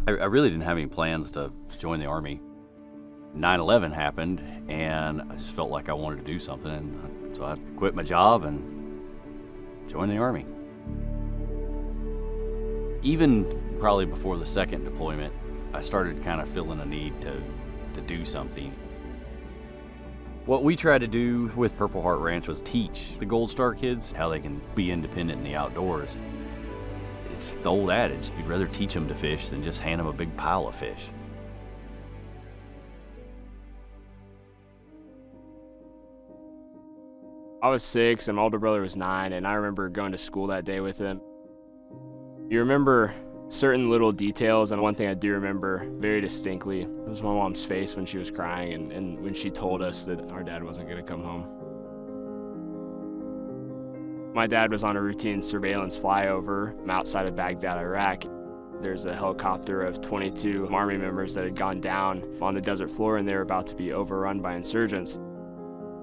I really didn't have any plans to join the Army. 9/11 happened, and I just felt like I wanted to do something, and so I quit my job and joined the Army. Even probably before the second deployment, I started kind of feeling a need to do something. What we tried to do with Purple Heart Ranch was teach the Gold Star kids how they can be independent in the outdoors. It's the old adage, you'd rather teach them to fish than just hand them a big pile of fish. I was 6 and my older brother was 9, and I remember going to school that day with him. You remember certain little details, and one thing I do remember very distinctly was my mom's face when she was crying and when she told us that our dad wasn't going to come home. My dad was on a routine surveillance flyover outside of Baghdad, Iraq. There's a helicopter of 22 Army members that had gone down on the desert floor, and they were about to be overrun by insurgents.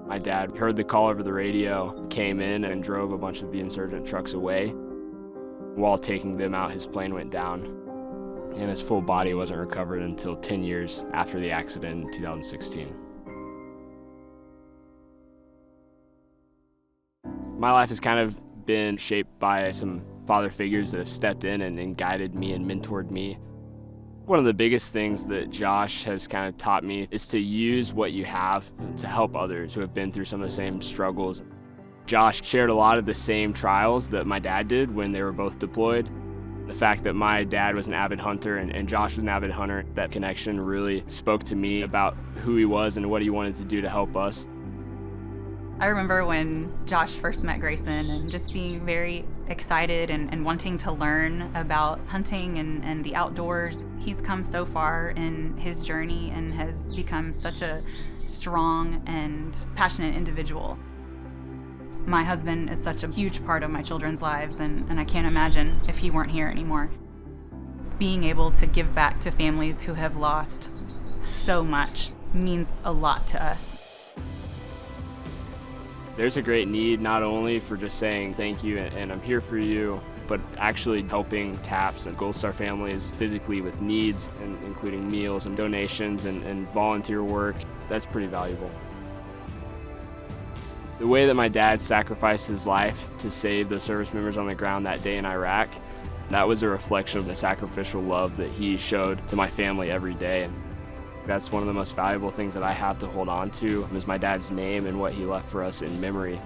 My dad heard the call over the radio, came in and drove a bunch of the insurgent trucks away. While taking them out, his plane went down, and his full body wasn't recovered until 10 years after the accident in 2016. My life has kind of been shaped by some father figures that have stepped in and guided me and mentored me. One of the biggest things that Josh has kind of taught me is to use what you have to help others who have been through some of the same struggles. Josh shared a lot of the same trials that my dad did when they were both deployed. The fact that my dad was an avid hunter and Josh was an avid hunter, that connection really spoke to me about who he was and what he wanted to do to help us. I remember when Josh first met Greyson and just being very excited and wanting to learn about hunting and the outdoors. He's come so far in his journey and has become such a strong and passionate individual. My husband is such a huge part of my children's lives, and I can't imagine if he weren't here anymore. Being able to give back to families who have lost so much means a lot to us. There's a great need not only for just saying thank you and I'm here for you, but actually helping TAPS and Gold Star families physically with needs, and including meals and donations and volunteer work. That's pretty valuable. The way that my dad sacrificed his life to save the service members on the ground that day in Iraq, that was a reflection of the sacrificial love that he showed to my family every day. And that's one of the most valuable things that I have to hold on to is my dad's name and what he left for us in memory.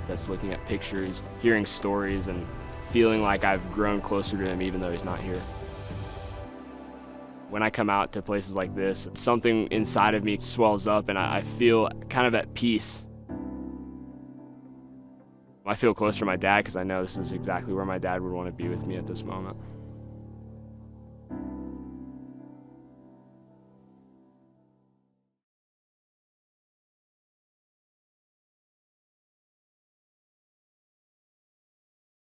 That's looking at pictures, hearing stories, and feeling like I've grown closer to him even though he's not here. When I come out to places like this, something inside of me swells up and I feel kind of at peace. I feel closer to my dad because I know this is exactly where my dad would want to be with me at this moment.